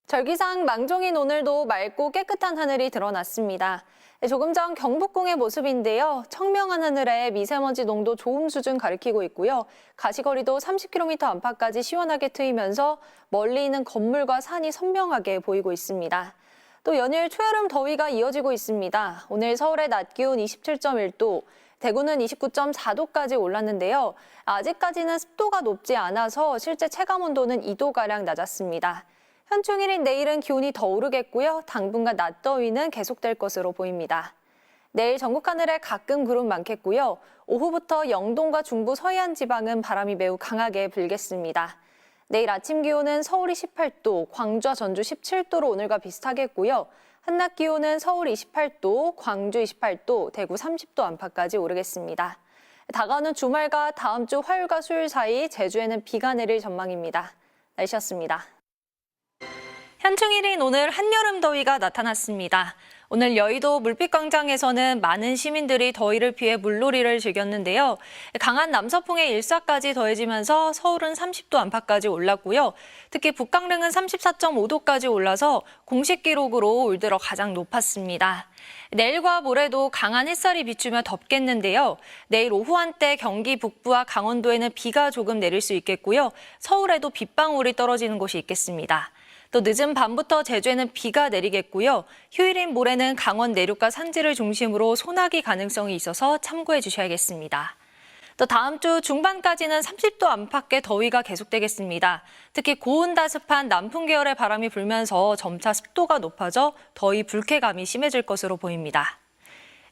절기상 망종인 오늘도 맑고 깨끗한 하늘이 드러났습니다. 조금 전 경복궁의 모습인데요. 청명한 하늘에 미세먼지 농도 좋음 수준 가리키고 있고요. 가시거리도 30km 안팎까지 시원하게 트이면서 멀리 있는 건물과 산이 선명하게 보이고 있습니다. 또 연일 초여름 더위가 이어지고 있습니다. 오늘 서울의 낮 기온 27.1도, 대구는 29.4도까지 올랐는데요. 아직까지는 습도가 높지 않아서 실제 체감 온도는 2도가량 낮았습니다. 현충일인 내일은 기온이 더 오르겠고요. 당분간 낮더위는 계속될 것으로 보입니다. 내일 전국 하늘에 가끔 구름 많겠고요. 오후부터 영동과 중부 서해안 지방은 바람이 매우 강하게 불겠습니다. 내일 아침 기온은 서울이 18도, 광주와 전주 17도로 오늘과 비슷하겠고요. 한낮 기온은 서울 28도, 광주 28도, 대구 30도 안팎까지 오르겠습니다. 다가오는 주말과 다음 주 화요일과 수요일 사이 제주에는 비가 내릴 전망입니다. 날씨였습니다. 현충일인 오늘 한여름 더위가 나타났습니다. 오늘 여의도 물빛광장에서는 많은 시민들이 더위를 피해 물놀이를 즐겼는데요. 강한 남서풍의 일사까지 더해지면서 서울은 30도 안팎까지 올랐고요. 특히 북강릉은 34.5도까지 올라서 공식 기록으로 올 들어 가장 높았습니다. 내일과 모레도 강한 햇살이 비추며 덥겠는데요. 내일 오후 한때 경기 북부와 강원도에는 비가 조금 내릴 수 있겠고요. 서울에도 빗방울이 떨어지는 곳이 있겠습니다. 또 늦은 밤부터 제주에는 비가 내리겠고요. 휴일인 모레는 강원 내륙과 산지를 중심으로 소나기 가능성이 있어서 참고해 주셔야겠습니다. 또 다음 주 중반까지는 30도 안팎의 더위가 계속되겠습니다. 특히 고온다습한 남풍 계열의 바람이 불면서 점차 습도가 높아져 더위 불쾌감이 심해질 것으로 보입니다.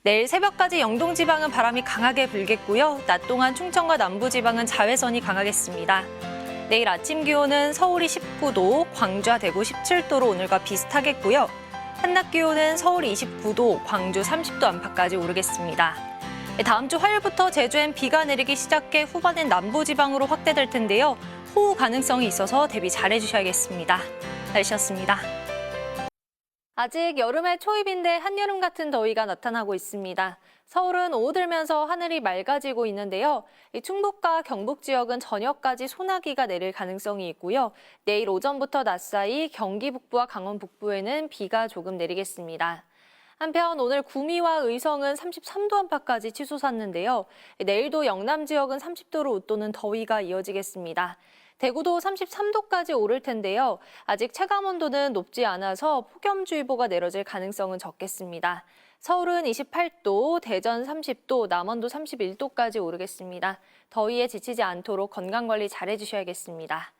내일 새벽까지 영동 지방은 바람이 강하게 불겠고요. 낮 동안 충청과 남부 지방은 자외선이 강하겠습니다. 내일 아침 기온은 서울이 19도, 광주와 대구 17도로 오늘과 비슷하겠고요. 한낮 기온은 서울이 29도, 광주 30도 안팎까지 오르겠습니다. 다음 주 화요일부터 제주엔 비가 내리기 시작해 후반엔 남부지방으로 확대될 텐데요. 호우 가능성이 있어서 대비 잘해 주셔야겠습니다. 날씨였습니다. 아직 여름의 초입인데 한여름 같은 더위가 나타나고 있습니다. 서울은 오후 들면서 하늘이 맑아지고 있는데요. 충북과 경북 지역은 저녁까지 소나기가 내릴 가능성이 있고요. 내일 오전부터 낮 사이 경기 북부와 강원 북부에는 비가 조금 내리겠습니다. 한편 오늘 구미와 의성은 33도 안팎까지 치솟았는데요. 내일도 영남 지역은 30도로 웃도는 더위가 이어지겠습니다. 대구도 33도까지 오를 텐데요. 아직 체감 온도는 높지 않아서 폭염주의보가 내려질 가능성은 적겠습니다. 서울은 28도, 대전 30도, 남원도 31도까지 오르겠습니다. 더위에 지치지 않도록 건강관리 잘해주셔야겠습니다.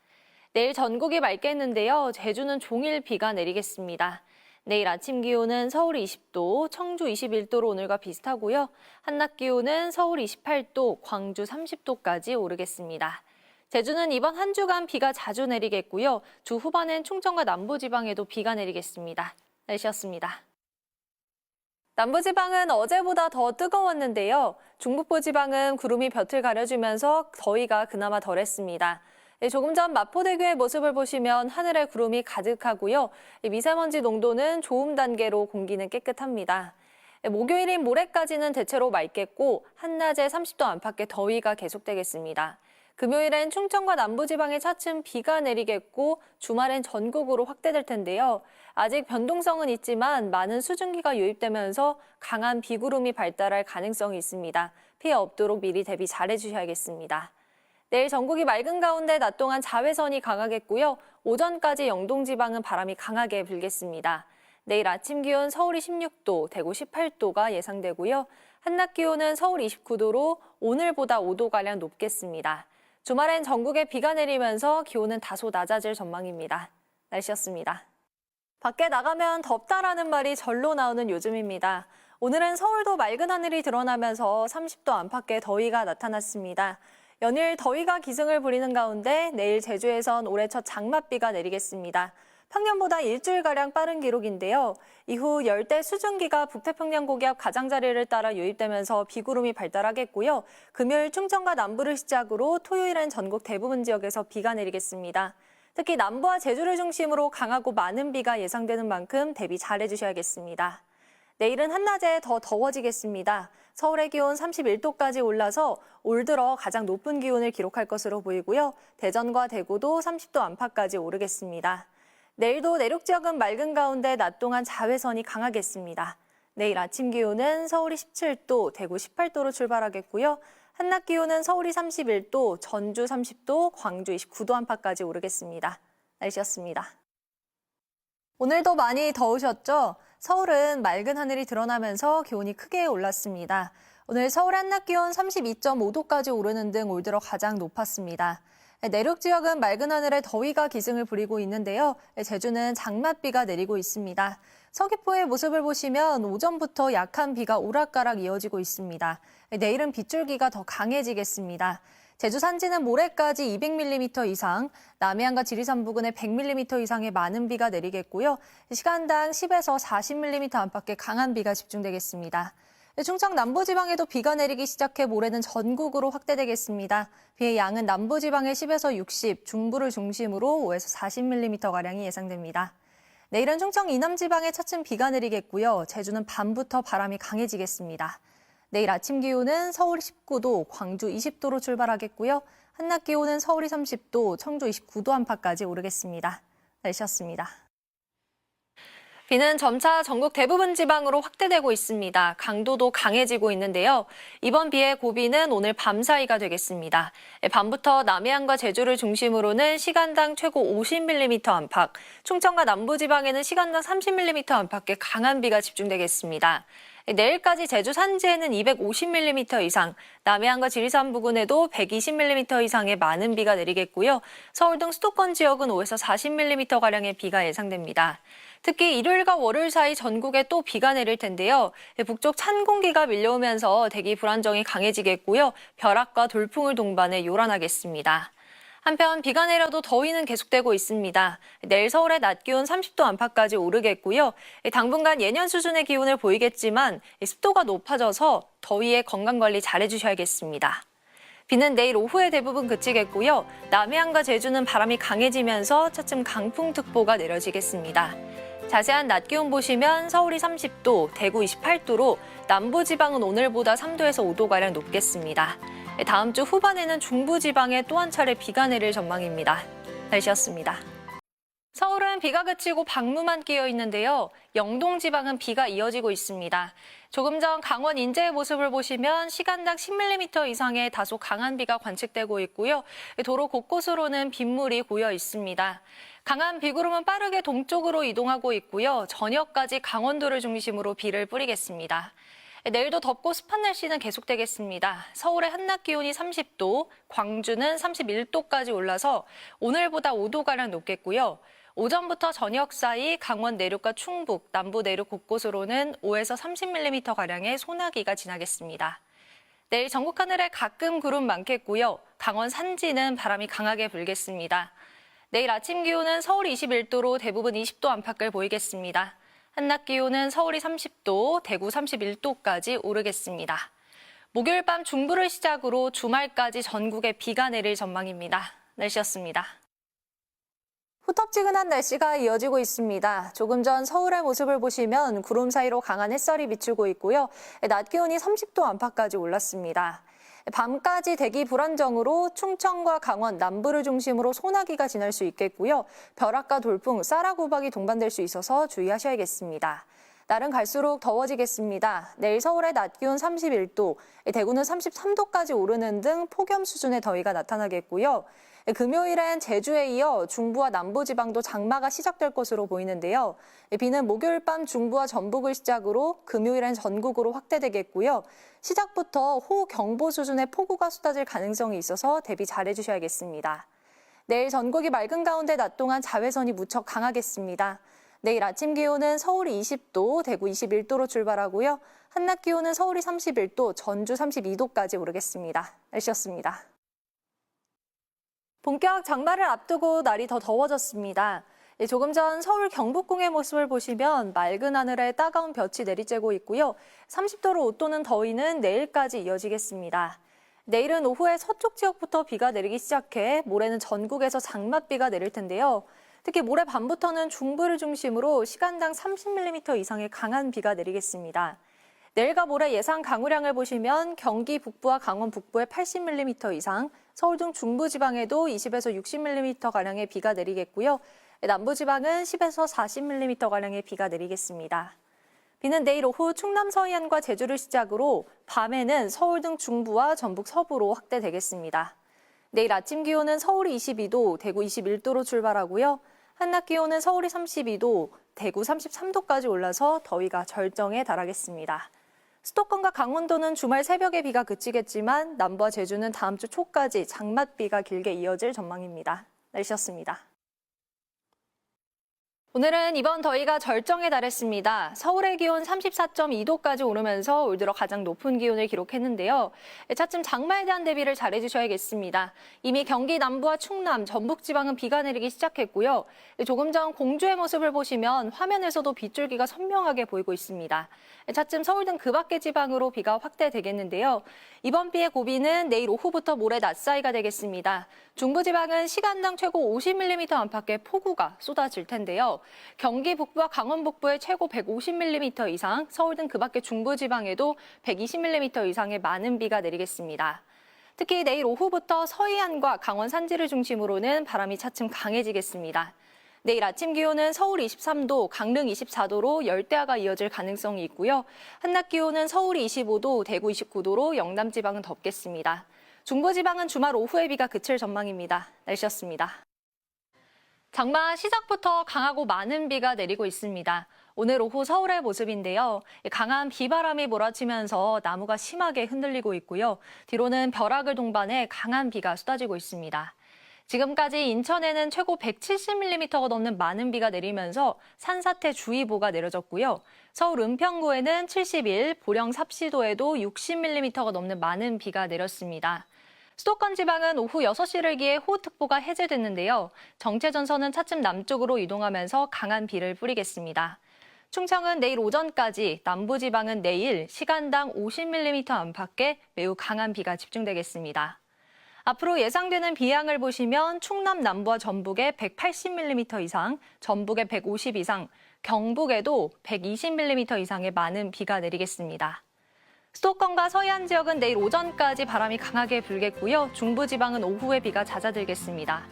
내일 전국이 맑겠는데요. 제주는 종일 비가 내리겠습니다. 내일 아침 기온은 서울 20도, 청주 21도로 오늘과 비슷하고요. 한낮 기온은 서울 28도, 광주 30도까지 오르겠습니다. 제주는 이번 한 주간 비가 자주 내리겠고요. 주 후반엔 충청과 남부지방에도 비가 내리겠습니다. 날씨였습니다. 남부지방은 어제보다 더 뜨거웠는데요. 중북부 지방은 구름이 볕을 가려주면서 더위가 그나마 덜했습니다. 조금 전 마포대교의 모습을 보시면 하늘에 구름이 가득하고요. 미세먼지 농도는 좋음 단계로 공기는 깨끗합니다. 목요일인 모레까지는 대체로 맑겠고 한낮에 30도 안팎의 더위가 계속되겠습니다. 금요일엔 충청과 남부지방에 차츰 비가 내리겠고 주말엔 전국으로 확대될 텐데요. 아직 변동성은 있지만 많은 수증기가 유입되면서 강한 비구름이 발달할 가능성이 있습니다. 피해 없도록 미리 대비 잘해주셔야겠습니다. 내일 전국이 맑은 가운데 낮 동안 자외선이 강하겠고요. 오전까지 영동 지방은 바람이 강하게 불겠습니다. 내일 아침 기온 서울이 16도, 대구 18도가 예상되고요. 한낮 기온은 서울 29도로 오늘보다 5도가량 높겠습니다. 주말엔 전국에 비가 내리면서 기온은 다소 낮아질 전망입니다. 날씨였습니다. 밖에 나가면 덥다라는 말이 절로 나오는 요즘입니다. 오늘은 서울도 맑은 하늘이 드러나면서 30도 안팎의 더위가 나타났습니다. 연일 더위가 기승을 부리는 가운데 내일 제주에선 올해 첫 장맛비가 내리겠습니다. 평년보다 일주일가량 빠른 기록인데요. 이후 열대 수증기가 북태평양 고기압 가장자리를 따라 유입되면서 비구름이 발달하겠고요. 금요일 충청과 남부를 시작으로 토요일엔 전국 대부분 지역에서 비가 내리겠습니다. 특히 남부와 제주를 중심으로 강하고 많은 비가 예상되는 만큼 대비 잘해주셔야겠습니다. 내일은 한낮에 더 더워지겠습니다. 서울의 기온 31도까지 올라서 올 들어 가장 높은 기온을 기록할 것으로 보이고요. 대전과 대구도 30도 안팎까지 오르겠습니다. 내일도 내륙 지역은 맑은 가운데 낮 동안 자외선이 강하겠습니다. 내일 아침 기온은 서울이 17도, 대구 18도로 출발하겠고요. 한낮 기온은 서울이 31도, 전주 30도, 광주 29도 안팎까지 오르겠습니다. 날씨였습니다. 오늘도 많이 더우셨죠? 서울은 맑은 하늘이 드러나면서 기온이 크게 올랐습니다. 오늘 서울 한낮 기온 32.5도까지 오르는 등 올 들어 가장 높았습니다. 내륙 지역은 맑은 하늘에 더위가 기승을 부리고 있는데요. 제주는 장맛비가 내리고 있습니다. 서귀포의 모습을 보시면 오전부터 약한 비가 오락가락 이어지고 있습니다. 내일은 빗줄기가 더 강해지겠습니다. 제주 산지는 모레까지 200mm 이상, 남해안과 지리산 부근에 100mm 이상의 많은 비가 내리겠고요. 시간당 10에서 40mm 안팎의 강한 비가 집중되겠습니다. 충청 남부지방에도 비가 내리기 시작해 모레는 전국으로 확대되겠습니다. 비의 양은 남부지방에 10에서 60, 중부를 중심으로 5에서 40mm가량이 예상됩니다. 내일은 충청 이남지방에 차츰 비가 내리겠고요. 제주는 밤부터 바람이 강해지겠습니다. 내일 아침 기온은 서울 19도, 광주 20도로 출발하겠고요. 한낮 기온은 서울이 30도, 청주 29도 안팎까지 오르겠습니다. 날씨였습니다. 비는 점차 전국 대부분 지방으로 확대되고 있습니다. 강도도 강해지고 있는데요. 이번 비의 고비는 오늘 밤 사이가 되겠습니다. 밤부터 남해안과 제주를 중심으로는 시간당 최고 50mm 안팎, 충청과 남부지방에는 시간당 30mm 안팎의 강한 비가 집중되겠습니다. 내일까지 제주 산지에는 250mm 이상, 남해안과 지리산 부근에도 120mm 이상의 많은 비가 내리겠고요. 서울 등 수도권 지역은 5에서 40mm가량의 비가 예상됩니다. 특히 일요일과 월요일 사이 전국에 또 비가 내릴 텐데요. 북쪽 찬 공기가 밀려오면서 대기 불안정이 강해지겠고요. 벼락과 돌풍을 동반해 요란하겠습니다. 한편 비가 내려도 더위는 계속되고 있습니다. 내일 서울의 낮 기온 30도 안팎까지 오르겠고요. 당분간 예년 수준의 기온을 보이겠지만 습도가 높아져서 더위에 건강관리 잘해주셔야겠습니다. 비는 내일 오후에 대부분 그치겠고요. 남해안과 제주는 바람이 강해지면서 차츰 강풍특보가 내려지겠습니다. 자세한 낮 기온 보시면 서울이 30도, 대구 28도로 남부지방은 오늘보다 3도에서 5도가량 높겠습니다. 다음 주 후반에는 중부지방에 또 한 차례 비가 내릴 전망입니다. 날씨였습니다. 서울은 비가 그치고 방문만 끼어 있는데요. 영동지방은 비가 이어지고 있습니다. 조금 전 강원 인제의 모습을 보시면 시간당 10mm 이상의 다소 강한 비가 관측되고 있고요. 도로 곳곳으로는 빗물이 고여 있습니다. 강한 비구름은 빠르게 동쪽으로 이동하고 있고요. 저녁까지 강원도를 중심으로 비를 뿌리겠습니다. 내일도 덥고 습한 날씨는 계속되겠습니다. 서울의 한낮 기온이 30도, 광주는 31도까지 올라서 오늘보다 5도가량 높겠고요. 오전부터 저녁 사이 강원 내륙과 충북, 남부 내륙 곳곳으로는 5에서 30mm가량의 소나기가 지나겠습니다. 내일 전국 하늘에 가끔 구름 많겠고요. 강원 산지는 바람이 강하게 불겠습니다. 내일 아침 기온은 서울 21도로 대부분 20도 안팎을 보이겠습니다. 한낮 기온은 서울이 30도, 대구 31도까지 오르겠습니다. 목요일 밤 중부를 시작으로 주말까지 전국에 비가 내릴 전망입니다. 날씨였습니다. 후텁지근한 날씨가 이어지고 있습니다. 조금 전 서울의 모습을 보시면 구름 사이로 강한 햇살이 비추고 있고요. 낮 기온이 30도 안팎까지 올랐습니다. 밤까지 대기 불안정으로 충청과 강원 남부를 중심으로 소나기가 지날 수 있겠고요. 벼락과 돌풍, 쌀아구박이 동반될 수 있어서 주의하셔야겠습니다. 날은 갈수록 더워지겠습니다. 내일 서울의 낮 기온 31도, 대구는 33도까지 오르는 등 폭염 수준의 더위가 나타나겠고요. 금요일엔 제주에 이어 중부와 남부지방도 장마가 시작될 것으로 보이는데요. 비는 목요일 밤 중부와 전북을 시작으로 금요일엔 전국으로 확대되겠고요. 시작부터 호우경보 수준의 폭우가 쏟아질 가능성이 있어서 대비 잘해주셔야겠습니다. 내일 전국이 맑은 가운데 낮 동안 자외선이 무척 강하겠습니다. 내일 아침 기온은 서울이 20도, 대구 21도로 출발하고요. 한낮 기온은 서울이 31도, 전주 32도까지 오르겠습니다. 날씨였습니다. 본격 장마를 앞두고 날이 더 더워졌습니다. 조금 전 서울 경복궁의 모습을 보시면 맑은 하늘에 따가운 볕이 내리쬐고 있고요. 30도로 웃도는 더위는 내일까지 이어지겠습니다. 내일은 오후에 서쪽 지역부터 비가 내리기 시작해 모레는 전국에서 장맛비가 내릴 텐데요. 특히 모레 밤부터는 중부를 중심으로 시간당 30mm 이상의 강한 비가 내리겠습니다. 내일과 모레 예상 강우량을 보시면 경기 북부와 강원 북부에 80mm 이상, 서울 등 중부 지방에도 20에서 60mm가량의 비가 내리겠고요. 남부지방은 10에서 40mm가량의 비가 내리겠습니다. 비는 내일 오후 충남 서해안과 제주를 시작으로 밤에는 서울 등 중부와 전북 서부로 확대되겠습니다. 내일 아침 기온은 서울이 22도, 대구 21도로 출발하고요. 한낮 기온은 서울이 32도, 대구 33도까지 올라서 더위가 절정에 달하겠습니다. 수도권과 강원도는 주말 새벽에 비가 그치겠지만 남부와 제주는 다음 주 초까지 장맛비가 길게 이어질 전망입니다. 날씨였습니다. 오늘은 이번 더위가 절정에 달했습니다. 서울의 기온 34.2도까지 오르면서 올 들어 가장 높은 기온을 기록했는데요. 차츰 장마에 대한 대비를 잘해주셔야겠습니다. 이미 경기 남부와 충남, 전북 지방은 비가 내리기 시작했고요. 조금 전 공주의 모습을 보시면 화면에서도 빗줄기가 선명하게 보이고 있습니다. 차츰 서울 등 그 밖의 지방으로 비가 확대되겠는데요. 이번 비의 고비는 내일 오후부터 모레 낮 사이가 되겠습니다. 중부지방은 시간당 최고 50mm 안팎의 폭우가 쏟아질 텐데요. 경기 북부와 강원 북부에 최고 150mm 이상, 서울 등 그 밖의 중부지방에도 120mm 이상의 많은 비가 내리겠습니다. 특히 내일 오후부터 서해안과 강원 산지를 중심으로는 바람이 차츰 강해지겠습니다. 내일 아침 기온은 서울 23도, 강릉 24도로 열대야가 이어질 가능성이 있고요. 한낮 기온은 서울이 25도, 대구 29도로 영남 지방은 덥겠습니다. 중부지방은 주말 오후에 비가 그칠 전망입니다. 날씨였습니다. 장마 시작부터 강하고 많은 비가 내리고 있습니다. 오늘 오후 서울의 모습인데요. 강한 비바람이 몰아치면서 나무가 심하게 흔들리고 있고요. 뒤로는 벼락을 동반해 강한 비가 쏟아지고 있습니다. 지금까지 인천에는 최고 170mm가 넘는 많은 비가 내리면서 산사태 주의보가 내려졌고요. 서울 은평구에는 71, 보령 삽시도에도 60mm가 넘는 많은 비가 내렸습니다. 수도권 지방은 오후 6시를 기해 호우특보가 해제됐는데요. 정체전선은 차츰 남쪽으로 이동하면서 강한 비를 뿌리겠습니다. 충청은 내일 오전까지, 남부지방은 내일 시간당 50mm 안팎의 매우 강한 비가 집중되겠습니다. 앞으로 예상되는 비양을 보시면 충남 남부와 전북에 180mm 이상, 전북에 150 이상, 경북에도 120mm 이상의 많은 비가 내리겠습니다. 수도권과 서해안 지역은 내일 오전까지 바람이 강하게 불겠고요. 중부지방은 오후에 비가 잦아들겠습니다.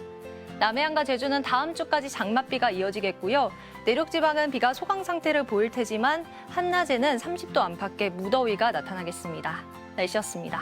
남해안과 제주는 다음 주까지 장맛비가 이어지겠고요. 내륙지방은 비가 소강 상태를 보일 테지만 한낮에는 30도 안팎의 무더위가 나타나겠습니다. 날씨였습니다.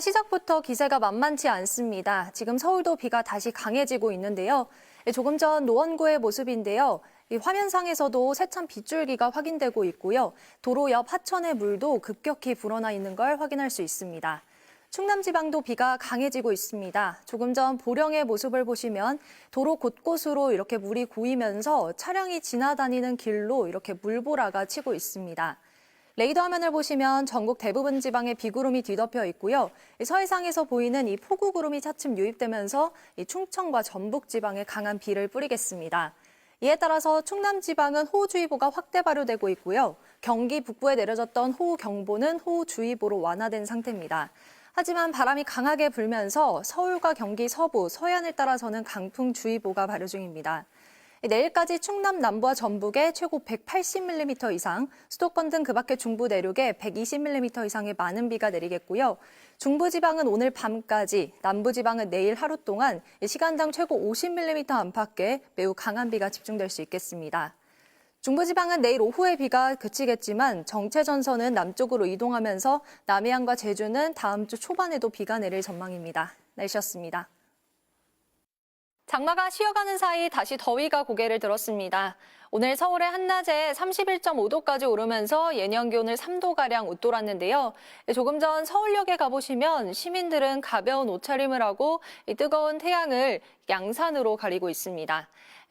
시작부터 기세가 만만치 않습니다. 지금 서울도 비가 다시 강해지고 있는데요. 조금 전 노원구의 모습인데요. 이 화면상에서도 세찬 빗줄기가 확인되고 있고요. 도로 옆 하천의 물도 급격히 불어나 있는 걸 확인할 수 있습니다. 충남 지방도 비가 강해지고 있습니다. 조금 전 보령의 모습을 보시면 도로 곳곳으로 이렇게 물이 고이면서 차량이 지나다니는 길로 이렇게 물보라가 치고 있습니다. 레이더 화면을 보시면 전국 대부분 지방에 비구름이 뒤덮여 있고요. 서해상에서 보이는 이 폭우구름이 차츰 유입되면서 충청과 전북 지방에 강한 비를 뿌리겠습니다. 이에 따라서 충남 지방은 호우주의보가 확대 발효되고 있고요. 경기 북부에 내려졌던 호우경보는 호우주의보로 완화된 상태입니다. 하지만 바람이 강하게 불면서 서울과 경기 서부, 서해안을 따라서는 강풍주의보가 발효 중입니다. 내일까지 충남 남부와 전북에 최고 180mm 이상, 수도권 등 그 밖의 중부 내륙에 120mm 이상의 많은 비가 내리겠고요. 중부지방은 오늘 밤까지, 남부지방은 내일 하루 동안 시간당 최고 50mm 안팎의 매우 강한 비가 집중될 수 있겠습니다. 중부지방은 내일 오후에 비가 그치겠지만 정체전선은 남쪽으로 이동하면서 남해안과 제주는 다음 주 초반에도 비가 내릴 전망입니다. 날씨였습니다. 장마가 쉬어가는 사이 다시 더위가 고개를 들었습니다. 오늘 서울의 한낮에 31.5도까지 오르면서 예년 기온을 3도가량 웃돌았는데요. 조금 전 서울역에 가보시면 시민들은 가벼운 옷차림을 하고 뜨거운 태양을 양산으로 가리고 있습니다.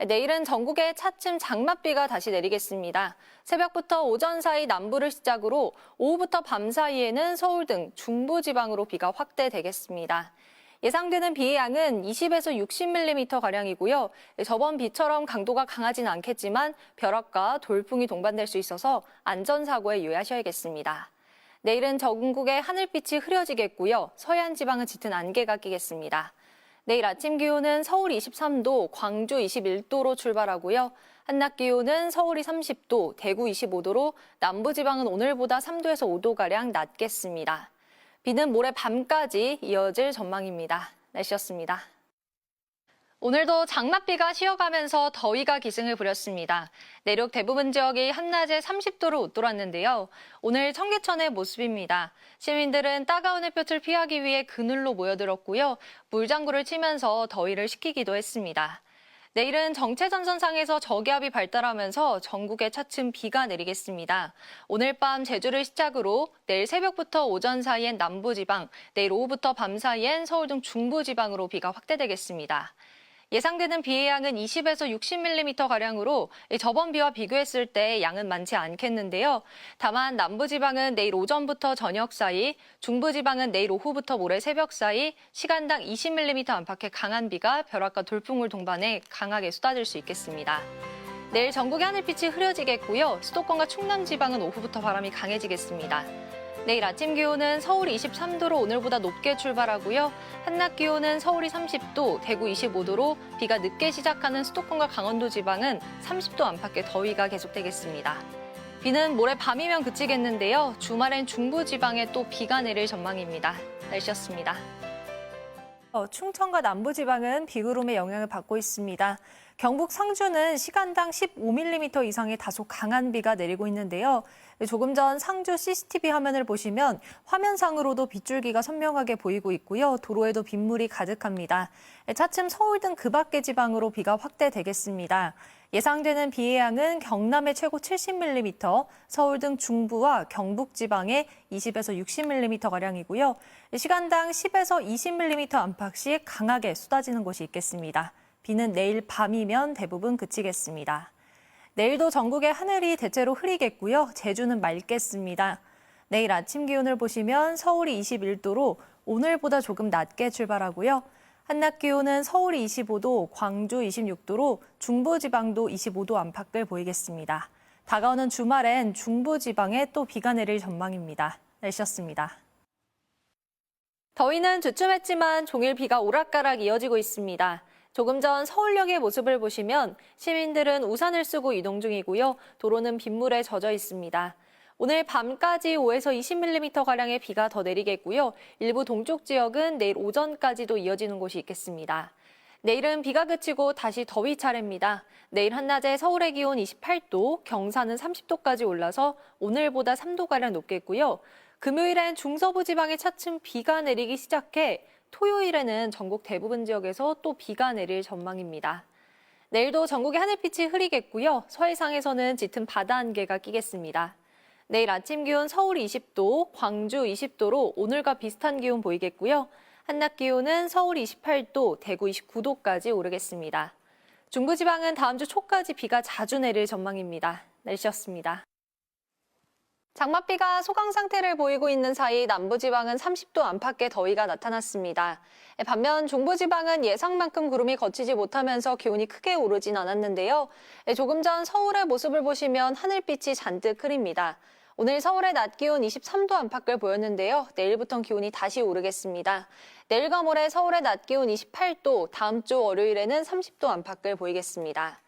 내일은 전국에 차츰 장맛비가 다시 내리겠습니다. 새벽부터 오전 사이 남부를 시작으로 오후부터 밤 사이에는 서울 등 중부지방으로 비가 확대되겠습니다. 예상되는 비의 양은 20에서 60mm가량이고요. 저번 비처럼 강도가 강하진 않겠지만 벼락과 돌풍이 동반될 수 있어서 안전사고에 유의하셔야겠습니다. 내일은 전국에 하늘빛이 흐려지겠고요. 서해안 지방은 짙은 안개가 끼겠습니다. 내일 아침 기온은 서울 23도, 광주 21도로 출발하고요. 한낮 기온은 서울이 30도, 대구 25도로 남부지방은 오늘보다 3도에서 5도가량 낮겠습니다. 비는 모레 밤까지 이어질 전망입니다. 날씨였습니다. 오늘도 장맛비가 쉬어가면서 더위가 기승을 부렸습니다. 내륙 대부분 지역이 한낮에 30도를 웃돌았는데요. 오늘 청계천의 모습입니다. 시민들은 따가운 햇볕을 피하기 위해 그늘로 모여들었고요. 물장구를 치면서 더위를 식히기도 했습니다. 내일은 정체전선상에서 저기압이 발달하면서 전국에 차츰 비가 내리겠습니다. 오늘 밤 제주를 시작으로 내일 새벽부터 오전 사이엔 남부지방, 내일 오후부터 밤 사이엔 서울 등 중부지방으로 비가 확대되겠습니다. 예상되는 비의 양은 20에서 60mm가량으로 저번 비와 비교했을 때 양은 많지 않겠는데요. 다만 남부지방은 내일 오전부터 저녁 사이, 중부지방은 내일 오후부터 모레 새벽 사이 시간당 20mm 안팎의 강한 비가 벼락과 돌풍을 동반해 강하게 쏟아질 수 있겠습니다. 내일 전국의 하늘빛이 흐려지겠고요. 수도권과 충남 지방은 오후부터 바람이 강해지겠습니다. 내일 아침 기온은 서울이 23도로 오늘보다 높게 출발하고요. 한낮 기온은 서울이 30도, 대구 25도로 비가 늦게 시작하는 수도권과 강원도 지방은 30도 안팎의 더위가 계속되겠습니다. 비는 모레 밤이면 그치겠는데요. 주말엔 중부 지방에 또 비가 내릴 전망입니다. 날씨였습니다. 충청과 남부지방은 비구름의 영향을 받고 있습니다. 경북 상주는 시간당 15mm 이상의 다소 강한 비가 내리고 있는데요. 조금 전 상주 CCTV 화면을 보시면 화면상으로도 빗줄기가 선명하게 보이고 있고요. 도로에도 빗물이 가득합니다. 차츰 서울 등 그 밖의 지방으로 비가 확대되겠습니다. 예상되는 비의 양은 경남의 최고 70mm, 서울 등 중부와 경북 지방에 20에서 60mm가량이고요. 시간당 10에서 20mm 안팎씩 강하게 쏟아지는 곳이 있겠습니다. 비는 내일 밤이면 대부분 그치겠습니다. 내일도 전국의 하늘이 대체로 흐리겠고요. 제주는 맑겠습니다. 내일 아침 기온을 보시면 서울이 21도로 오늘보다 조금 낮게 출발하고요. 한낮 기온은 서울이 25도, 광주 26도로 중부지방도 25도 안팎을 보이겠습니다. 다가오는 주말엔 중부지방에 또 비가 내릴 전망입니다. 날씨였습니다. 더위는 주춤했지만 종일 비가 오락가락 이어지고 있습니다. 조금 전 서울역의 모습을 보시면 시민들은 우산을 쓰고 이동 중이고요. 도로는 빗물에 젖어 있습니다. 오늘 밤까지 5에서 20mm가량의 비가 더 내리겠고요. 일부 동쪽 지역은 내일 오전까지도 이어지는 곳이 있겠습니다. 내일은 비가 그치고 다시 더위 차례입니다. 내일 한낮에 서울의 기온 28도, 경산은 30도까지 올라서 오늘보다 3도가량 높겠고요. 금요일엔 중서부 지방에 차츰 비가 내리기 시작해 토요일에는 전국 대부분 지역에서 또 비가 내릴 전망입니다. 내일도 전국의 하늘빛이 흐리겠고요. 서해상에서는 짙은 바다 안개가 끼겠습니다. 내일 아침 기온 서울 20도, 광주 20도로 오늘과 비슷한 기온 보이겠고요. 한낮 기온은 서울 28도, 대구 29도까지 오르겠습니다. 중부지방은 다음 주 초까지 비가 자주 내릴 전망입니다. 날씨였습니다. 장맛비가 소강 상태를 보이고 있는 사이 남부지방은 30도 안팎의 더위가 나타났습니다. 반면 중부지방은 예상만큼 구름이 걷히지 못하면서 기온이 크게 오르진 않았는데요. 조금 전 서울의 모습을 보시면 하늘빛이 잔뜩 흐립니다. 오늘 서울의 낮 기온 23도 안팎을 보였는데요. 내일부터는 기온이 다시 오르겠습니다. 내일과 모레 서울의 낮 기온 28도, 다음 주 월요일에는 30도 안팎을 보이겠습니다.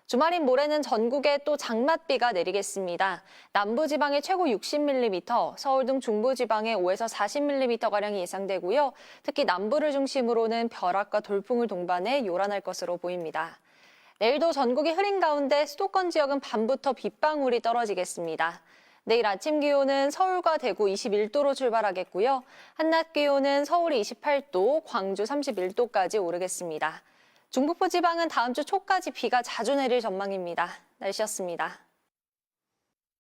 주말인 모레는 전국에 또 장맛비가 내리겠습니다. 남부지방에 최고 60mm, 서울 등 중부지방에 5에서 40mm가량이 예상되고요. 특히 남부를 중심으로는 벼락과 돌풍을 동반해 요란할 것으로 보입니다. 내일도 전국이 흐린 가운데 수도권 지역은 밤부터 빗방울이 떨어지겠습니다. 내일 아침 기온은 서울과 대구 21도로 출발하겠고요. 한낮 기온은 서울이 28도, 광주 31도까지 오르겠습니다. 중북부 지방은 다음 주 초까지 비가 자주 내릴 전망입니다. 날씨였습니다.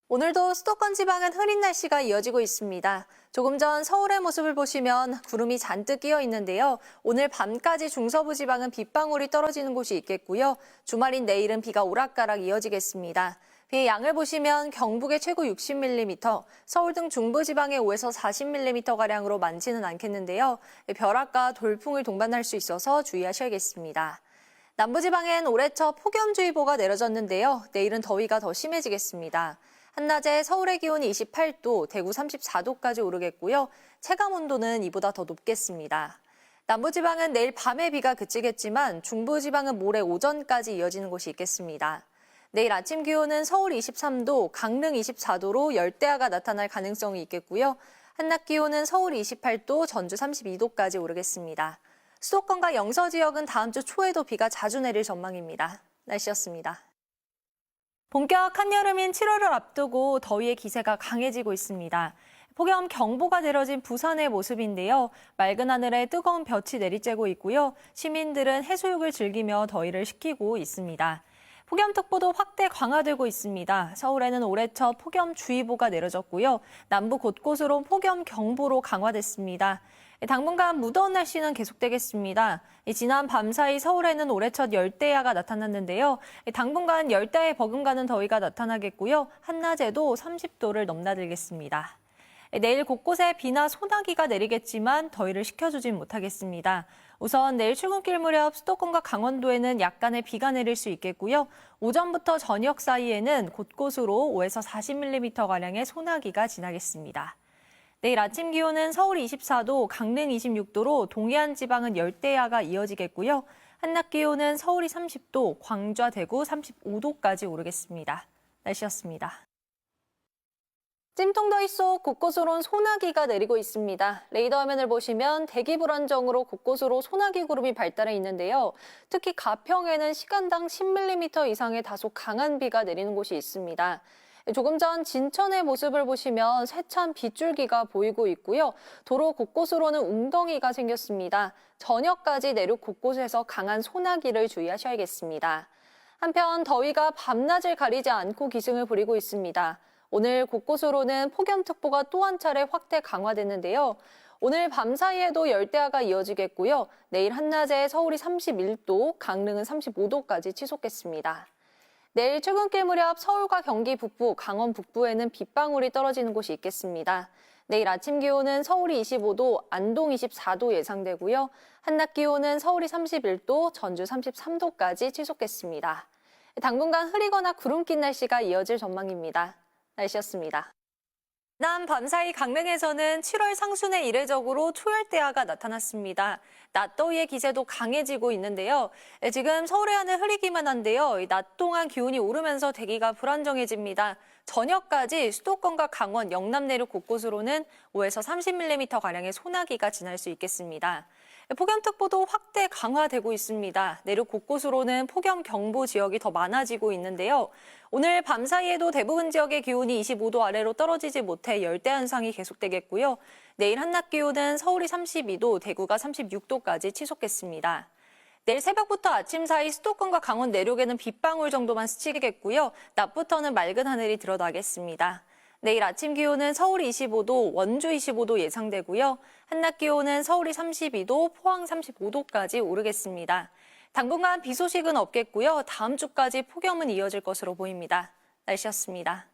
오늘도 수도권 지방은 흐린 날씨가 이어지고 있습니다. 조금 전 서울의 모습을 보시면 구름이 잔뜩 끼어 있는데요. 오늘 밤까지 중서부 지방은 빗방울이 떨어지는 곳이 있겠고요. 주말인 내일은 비가 오락가락 이어지겠습니다. 비의 양을 보시면 경북의 최고 60mm, 서울 등 중부지방의 5에서 40mm가량으로 많지는 않겠는데요. 벼락과 돌풍을 동반할 수 있어서 주의하셔야겠습니다. 남부지방엔 올해 첫 폭염주의보가 내려졌는데요. 내일은 더위가 더 심해지겠습니다. 한낮에 서울의 기온이 28도, 대구 34도까지 오르겠고요. 체감온도는 이보다 더 높겠습니다. 남부지방은 내일 밤에 비가 그치겠지만 중부지방은 모레 오전까지 이어지는 곳이 있겠습니다. 내일 아침 기온은 서울 23도, 강릉 24도로 열대야가 나타날 가능성이 있겠고요. 한낮 기온은 서울 28도, 전주 32도까지 오르겠습니다. 수도권과 영서 지역은 다음 주 초에도 비가 자주 내릴 전망입니다. 날씨였습니다. 본격 한여름인 7월을 앞두고 더위의 기세가 강해지고 있습니다. 폭염경보가 내려진 부산의 모습인데요. 맑은 하늘에 뜨거운 볕이 내리쬐고 있고요. 시민들은 해수욕을 즐기며 더위를 식히고 있습니다. 폭염특보도 확대 강화되고 있습니다. 서울에는 올해 첫 폭염주의보가 내려졌고요. 남부 곳곳으로 폭염경보로 강화됐습니다. 당분간 무더운 날씨는 계속되겠습니다. 지난 밤 사이 서울에는 올해 첫 열대야가 나타났는데요. 당분간 열대야에 버금가는 더위가 나타나겠고요. 한낮에도 30도를 넘나들겠습니다. 내일 곳곳에 비나 소나기가 내리겠지만 더위를 식혀주진 못하겠습니다. 우선 내일 출근길 무렵 수도권과 강원도에는 약간의 비가 내릴 수 있겠고요. 오전부터 저녁 사이에는 곳곳으로 5에서 40mm가량의 소나기가 지나겠습니다. 내일 아침 기온은 서울 24도, 강릉 26도로 동해안 지방은 열대야가 이어지겠고요. 한낮 기온은 서울이 30도, 광주와 대구 35도까지 오르겠습니다. 날씨였습니다. 찜통더위 속 곳곳으론 소나기가 내리고 있습니다. 레이더 화면을 보시면 대기 불안정으로 곳곳으로 소나기 구름이 발달해 있는데요. 특히 가평에는 시간당 10mm 이상의 다소 강한 비가 내리는 곳이 있습니다. 조금 전 진천의 모습을 보시면 세찬 빗줄기가 보이고 있고요. 도로 곳곳으로는 웅덩이가 생겼습니다. 저녁까지 내륙 곳곳에서 강한 소나기를 주의하셔야겠습니다. 한편 더위가 밤낮을 가리지 않고 기승을 부리고 있습니다. 오늘 곳곳으로는 폭염특보가 또 한 차례 확대 강화됐는데요. 오늘 밤 사이에도 열대야가 이어지겠고요. 내일 한낮에 서울이 31도, 강릉은 35도까지 치솟겠습니다. 내일 출근길 무렵 서울과 경기 북부, 강원 북부에는 빗방울이 떨어지는 곳이 있겠습니다. 내일 아침 기온은 서울이 25도, 안동 24도 예상되고요. 한낮 기온은 서울이 31도, 전주 33도까지 치솟겠습니다. 당분간 흐리거나 구름 낀 날씨가 이어질 전망입니다. 날씨였습니다. 지난 밤사이 강릉에서는 7월 상순에 이례적으로 초열대야가 나타났습니다. 낮더위의 기세도 강해지고 있는데요. 지금 서울의 하늘 흐리기만 한데요. 낮 동안 기온이 오르면서 대기가 불안정해집니다. 저녁까지 수도권과 강원, 영남 내륙 곳곳으로는 5에서 30mm가량의 소나기가 지날 수 있겠습니다. 폭염특보도 확대 강화되고 있습니다. 내륙 곳곳으로는 폭염경보 지역이 더 많아지고 있는데요. 오늘 밤 사이에도 대부분 지역의 기온이 25도 아래로 떨어지지 못해 열대 현상이 계속되겠고요. 내일 한낮 기온은 서울이 32도, 대구가 36도까지 치솟겠습니다. 내일 새벽부터 아침 사이 수도권과 강원 내륙에는 빗방울 정도만 스치겠고요. 낮부터는 맑은 하늘이 드러나겠습니다. 내일 아침 기온은 서울이 25도, 원주 25도 예상되고요. 한낮 기온은 서울이 32도, 포항 35도까지 오르겠습니다. 당분간 비 소식은 없겠고요. 다음 주까지 폭염은 이어질 것으로 보입니다. 날씨였습니다.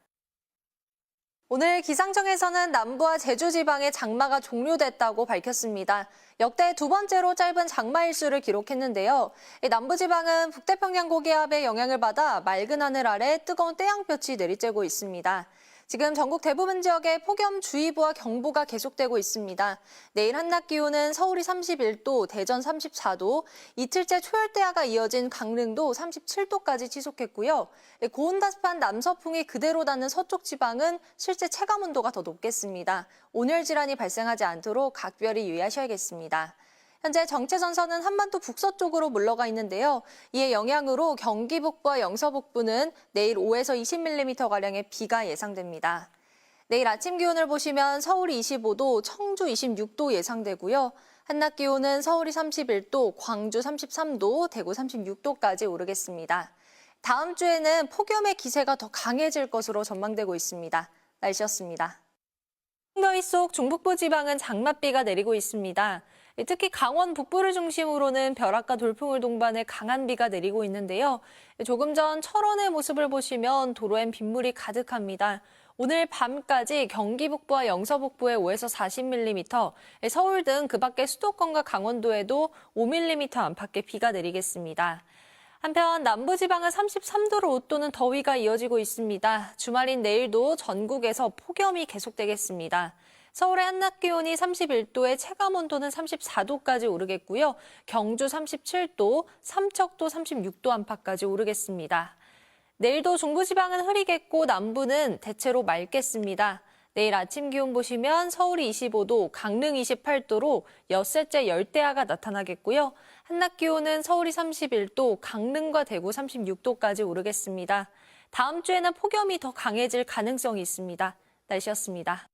오늘 기상청에서는 남부와 제주 지방의 장마가 종료됐다고 밝혔습니다. 역대 두 번째로 짧은 장마 일수를 기록했는데요. 남부 지방은 북태평양 고기압의 영향을 받아 맑은 하늘 아래 뜨거운 태양볕이 내리쬐고 있습니다. 지금 전국 대부분 지역에 폭염주의보와 경보가 계속되고 있습니다. 내일 한낮 기온은 서울이 31도, 대전 34도, 이틀째 초열대야가 이어진 강릉도 37도까지 치솟겠고요. 고온다습한 남서풍이 그대로 닿는 서쪽 지방은 실제 체감 온도가 더 높겠습니다. 온열 질환이 발생하지 않도록 각별히 유의하셔야겠습니다. 현재 정체전선은 한반도 북서쪽으로 물러가 있는데요. 이의 영향으로 경기 북부와 영서 북부는 내일 5에서 20mm가량의 비가 예상됩니다. 내일 아침 기온을 보시면 서울이 25도, 청주 26도 예상되고요. 한낮 기온은 서울이 31도, 광주 33도, 대구 36도까지 오르겠습니다. 다음 주에는 폭염의 기세가 더 강해질 것으로 전망되고 있습니다. 날씨였습니다. 더위 속 중북부 지방은 장맛비가 내리고 있습니다. 특히 강원 북부를 중심으로는 벼락과 돌풍을 동반해 강한 비가 내리고 있는데요. 조금 전 철원의 모습을 보시면 도로엔 빗물이 가득합니다. 오늘 밤까지 경기 북부와 영서 북부에 5에서 40mm, 서울 등 그 밖의 수도권과 강원도에도 5mm 안팎의 비가 내리겠습니다. 한편 남부지방은 33도를 웃도는 더위가 이어지고 있습니다. 주말인 내일도 전국에서 폭염이 계속되겠습니다. 서울의 한낮 기온이 31도에 체감온도는 34도까지 오르겠고요. 경주 37도, 삼척도 36도 안팎까지 오르겠습니다. 내일도 중부지방은 흐리겠고 남부는 대체로 맑겠습니다. 내일 아침 기온 보시면 서울이 25도, 강릉 28도로 엿새째 열대야가 나타나겠고요. 한낮 기온은 서울이 31도, 강릉과 대구 36도까지 오르겠습니다. 다음 주에는 폭염이 더 강해질 가능성이 있습니다. 날씨였습니다.